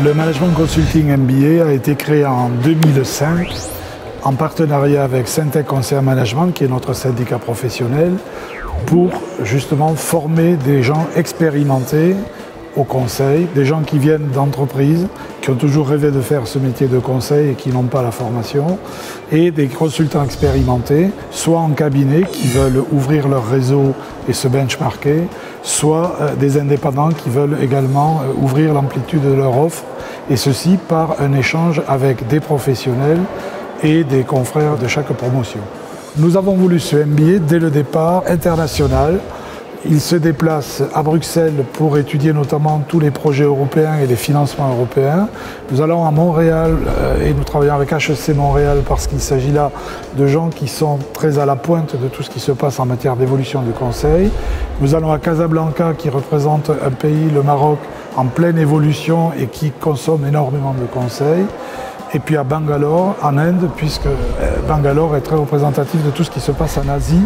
Le Management Consulting MBA a été créé en 2005 en partenariat avec Syntec Conseil en Management, qui est notre syndicat professionnel, pour justement former des gens expérimentés au conseil, des gens qui viennent d'entreprises, qui ont toujours rêvé de faire ce métier de conseil et qui n'ont pas la formation, et des consultants expérimentés, soit en cabinet qui veulent ouvrir leur réseau et se benchmarker, soit des indépendants qui veulent également ouvrir l'amplitude de leur offre, et ceci par un échange avec des professionnels et des confrères de chaque promotion. Nous avons voulu ce MBA dès le départ international. Il se déplace à Bruxelles pour étudier notamment tous les projets européens et les financements européens. Nous allons à Montréal et nous travaillons avec HEC Montréal parce qu'il s'agit là de gens qui sont très à la pointe de tout ce qui se passe en matière d'évolution du conseil. Nous allons à Casablanca qui représente un pays, le Maroc, en pleine évolution et qui consomme énormément de conseils. Et puis à Bangalore, en Inde, puisque Bangalore est très représentatif de tout ce qui se passe en Asie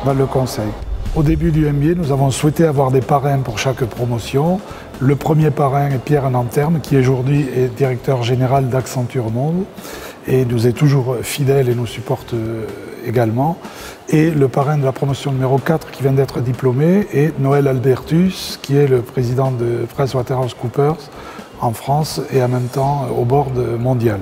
dans le conseil. Au début du MBA, nous avons souhaité avoir des parrains pour chaque promotion. Le premier parrain est Pierre Nanterme, qui aujourd'hui est directeur général d'Accenture Monde et nous est toujours fidèle et nous supporte également. Et le parrain de la promotion numéro 4 qui vient d'être diplômé est Noël Albertus, qui est le président de PricewaterhouseCoopers en France et en même temps au board mondial.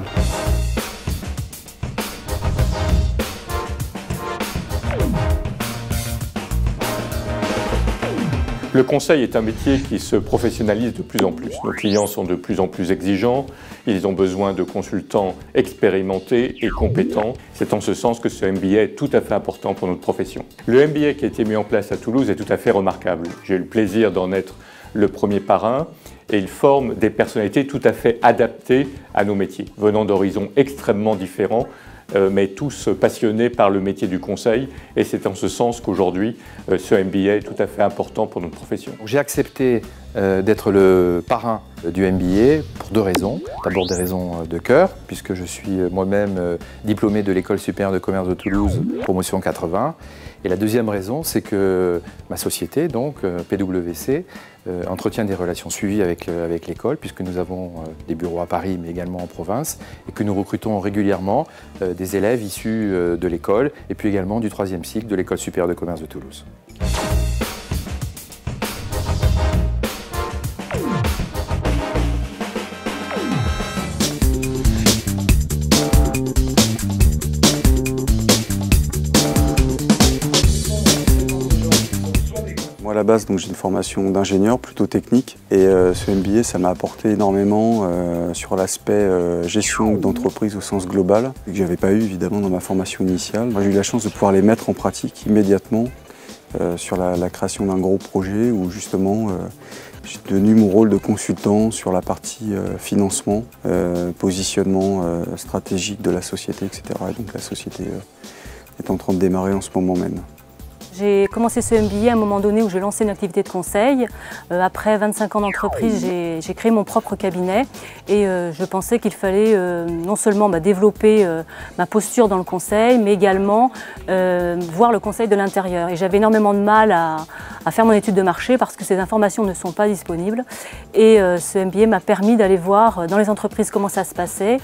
Le conseil est un métier qui se professionnalise de plus en plus. Nos clients sont de plus en plus exigeants, ils ont besoin de consultants expérimentés et compétents. C'est en ce sens que ce MBA est tout à fait important pour notre profession. Le MBA qui a été mis en place à Toulouse est tout à fait remarquable. J'ai eu le plaisir d'en être le premier parrain et il forme des personnalités tout à fait adaptées à nos métiers, venant d'horizons extrêmement différents, mais tous passionnés par le métier du conseil. Et c'est en ce sens qu'aujourd'hui, ce MBA est tout à fait important pour notre profession. J'ai accepté d'être le parrain du MBA pour deux raisons. D'abord des raisons de cœur, puisque je suis moi-même diplômé de l'École supérieure de commerce de Toulouse, promotion 80. Et la deuxième raison, c'est que ma société, donc PwC, entretient des relations suivies avec l'école, puisque nous avons des bureaux à Paris, mais également en province, et que nous recrutons régulièrement des élèves issus de l'école, et puis également du 3e cycle de l'École supérieure de commerce de Toulouse. Moi à la base, j'ai une formation d'ingénieur plutôt technique et ce MBA ça m'a apporté énormément sur l'aspect gestion d'entreprise au sens global que j'avais pas eu évidemment dans ma formation initiale. J'ai eu la chance de pouvoir les mettre en pratique immédiatement sur la création d'un gros projet où justement j'ai tenu mon rôle de consultant sur la partie financement, positionnement stratégique de la société, etc. Et donc la société est en train de démarrer en ce moment même. J'ai commencé ce MBA à un moment donné où j'ai lancé une activité de conseil. Après 25 ans d'entreprise, j'ai créé mon propre cabinet et je pensais qu'il fallait non seulement développer ma posture dans le conseil, mais également voir le conseil de l'intérieur. Et j'avais énormément de mal à faire mon étude de marché parce que ces informations ne sont pas disponibles. Et ce MBA m'a permis d'aller voir dans les entreprises comment ça se passait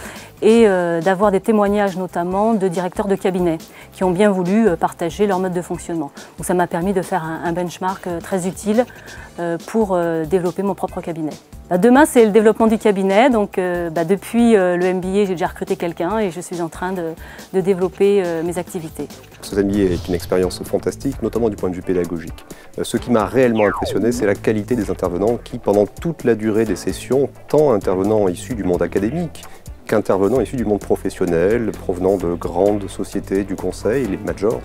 et d'avoir des témoignages notamment de directeurs de cabinet qui ont bien voulu partager leur mode de fonctionnement. Donc ça m'a permis de faire un benchmark très utile pour développer mon propre cabinet. Demain, c'est le développement du cabinet. Donc depuis le MBA, j'ai déjà recruté quelqu'un et je suis en train de développer mes activités. Ce MBA est une expérience fantastique, notamment du point de vue pédagogique. Ce qui m'a réellement impressionné, c'est la qualité des intervenants qui, pendant toute la durée des sessions, tant intervenants issus du monde académique qu'intervenants issus du monde professionnel, provenant de grandes sociétés du conseil, les majors.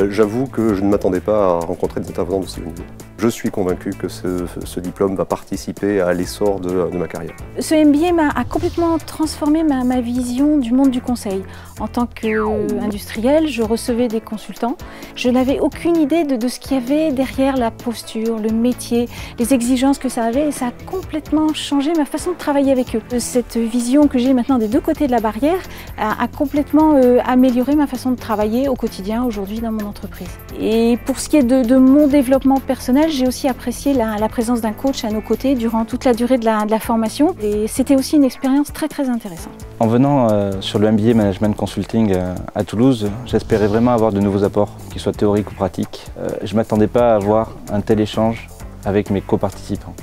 J'avoue que je ne m'attendais pas à rencontrer des intervenants de ce niveau. Je suis convaincu que ce diplôme va participer à l'essor de ma carrière. Ce MBA a complètement transformé ma vision du monde du conseil. En tant qu'industriel, je recevais des consultants. Je n'avais aucune idée de ce qu'il y avait derrière la posture, le métier, les exigences que ça avait et ça a complètement changé ma façon de travailler avec eux. Cette vision que j'ai maintenant des deux côtés de la barrière a complètement amélioré ma façon de travailler au quotidien aujourd'hui dans mon entreprise. Et pour ce qui est de mon développement personnel, individuel, j'ai aussi apprécié la présence d'un coach à nos côtés durant toute la durée de la formation. Et c'était aussi une expérience très intéressante. En venant sur le MBA Management Consulting à Toulouse, j'espérais vraiment avoir de nouveaux apports, qu'ils soient théoriques ou pratiques. Je ne m'attendais pas à avoir un tel échange avec mes coparticipants.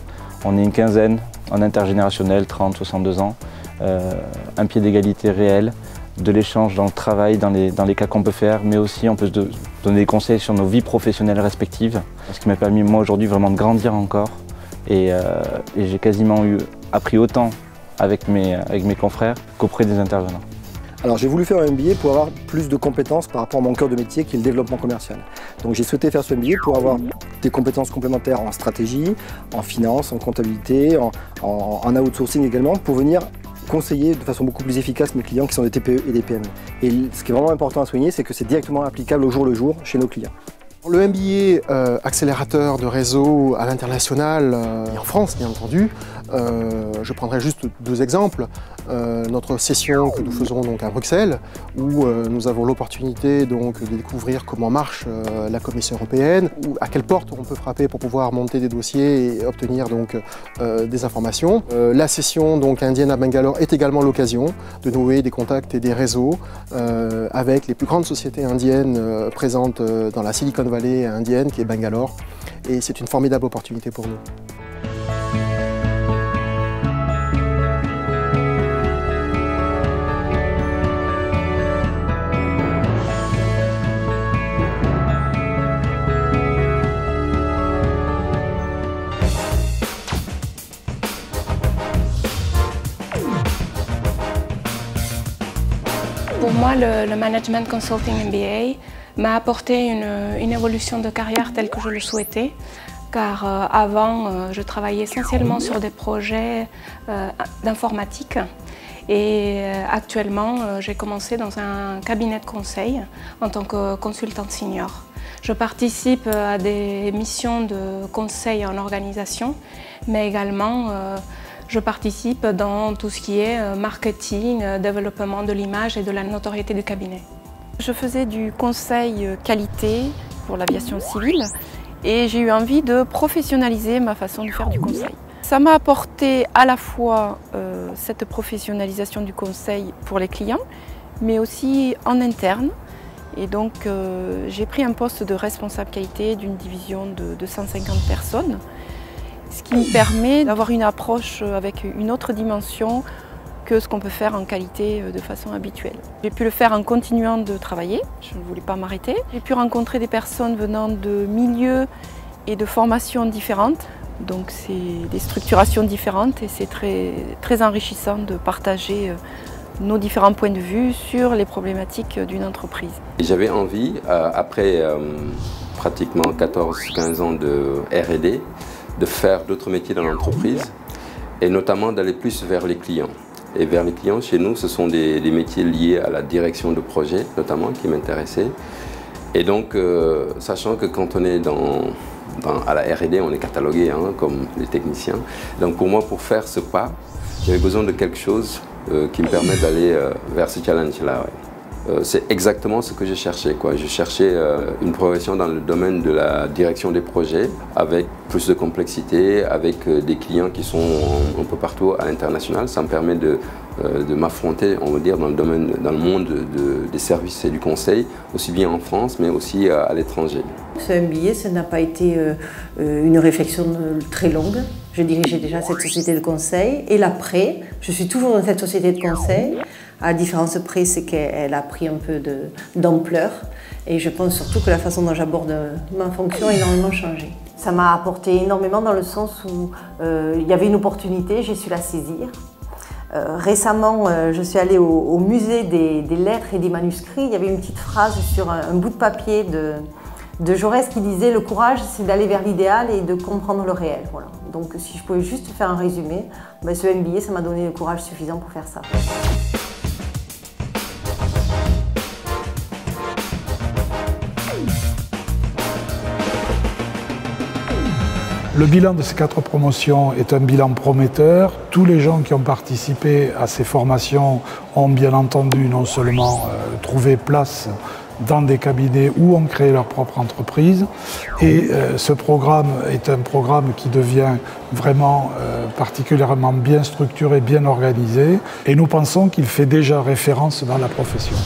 On est une quinzaine, en intergénérationnel, 30-62 ans, un pied d'égalité réel, de l'échange dans le travail, dans les cas qu'on peut faire, mais aussi on peut se donner des conseils sur nos vies professionnelles respectives, ce qui m'a permis moi aujourd'hui vraiment de grandir encore et j'ai quasiment appris autant avec mes confrères qu'auprès des intervenants. Alors j'ai voulu faire un MBA pour avoir plus de compétences par rapport à mon cœur de métier qui est le développement commercial. Donc j'ai souhaité faire ce MBA pour avoir des compétences complémentaires en stratégie, en finance, en comptabilité, en outsourcing également, pour venir conseiller de façon beaucoup plus efficace mes clients qui sont des TPE et des PME. Et ce qui est vraiment important à souligner, c'est que c'est directement applicable au jour le jour chez nos clients. Le MBA accélérateur de réseau à l'international et en France, bien entendu, je prendrai juste deux exemples. Notre session que nous faisons donc à Bruxelles, où nous avons l'opportunité donc de découvrir comment marche la Commission européenne, ou à quelle porte on peut frapper pour pouvoir monter des dossiers et obtenir donc des informations. La session donc indienne à Bangalore est également l'occasion de nouer des contacts et des réseaux avec les plus grandes sociétés indiennes présentes dans la Silicon Valley indienne qui est Bangalore, et c'est une formidable opportunité pour nous. Pour moi, le Management Consulting MBA m'a apporté une évolution de carrière telle que je le souhaitais, car avant, je travaillais essentiellement sur des projets d'informatique et actuellement, j'ai commencé dans un cabinet de conseil en tant que consultante senior. Je participe à des missions de conseil en organisation, mais également je participe dans tout ce qui est marketing, développement de l'image et de la notoriété du cabinet. Je faisais du conseil qualité pour l'aviation civile et j'ai eu envie de professionnaliser ma façon de faire du conseil. Ça m'a apporté à la fois cette professionnalisation du conseil pour les clients, mais aussi en interne. Et donc j'ai pris un poste de responsable qualité d'une division de 150 personnes. Ce qui me permet d'avoir une approche avec une autre dimension que ce qu'on peut faire en qualité de façon habituelle. J'ai pu le faire en continuant de travailler, je ne voulais pas m'arrêter. J'ai pu rencontrer des personnes venant de milieux et de formations différentes, donc c'est des structurations différentes et c'est très enrichissant de partager nos différents points de vue sur les problématiques d'une entreprise. J'avais envie, après pratiquement 14-15 ans de R&D, de faire d'autres métiers dans l'entreprise et notamment d'aller plus vers les clients. Et vers les clients, chez nous, ce sont des métiers liés à la direction de projet, notamment, qui m'intéressaient. Et donc, sachant que quand on est à la R&D, on est catalogué comme les techniciens. Donc pour moi, pour faire ce pas, j'avais besoin de quelque chose qui me permet d'aller vers ce challenge-là. Ouais. C'est exactement ce que je cherchais, quoi. Je cherchais une progression dans le domaine de la direction des projets, avec plus de complexité, avec des clients qui sont un peu partout à l'international. Ça me permet de m'affronter, on va dire, dans le monde des services et du conseil, aussi bien en France, mais aussi à l'étranger. Ce MBA, ça n'a pas été une réflexion très longue. Je dirigeais déjà cette société de conseil et l'après, je suis toujours dans cette société de conseil. À la différence près, c'est qu'elle a pris un peu d'ampleur et je pense surtout que la façon dont j'aborde ma fonction a énormément changé. Ça m'a apporté énormément dans le sens où il y avait une opportunité, j'ai su la saisir. Récemment, je suis allée au musée des lettres et des manuscrits. Il y avait une petite phrase sur un bout de papier de Jaurès qui disait « Le courage, c'est d'aller vers l'idéal et de comprendre le réel ». Voilà. Donc si je pouvais juste faire un résumé, ce MBA, ça m'a donné le courage suffisant pour faire ça. Le bilan de ces 4 promotions est un bilan prometteur. Tous les gens qui ont participé à ces formations ont bien entendu non seulement trouvé place dans des cabinets ou ont créé leur propre entreprise. Et ce programme est un programme qui devient vraiment particulièrement bien structuré, bien organisé. Et nous pensons qu'il fait déjà référence dans la profession.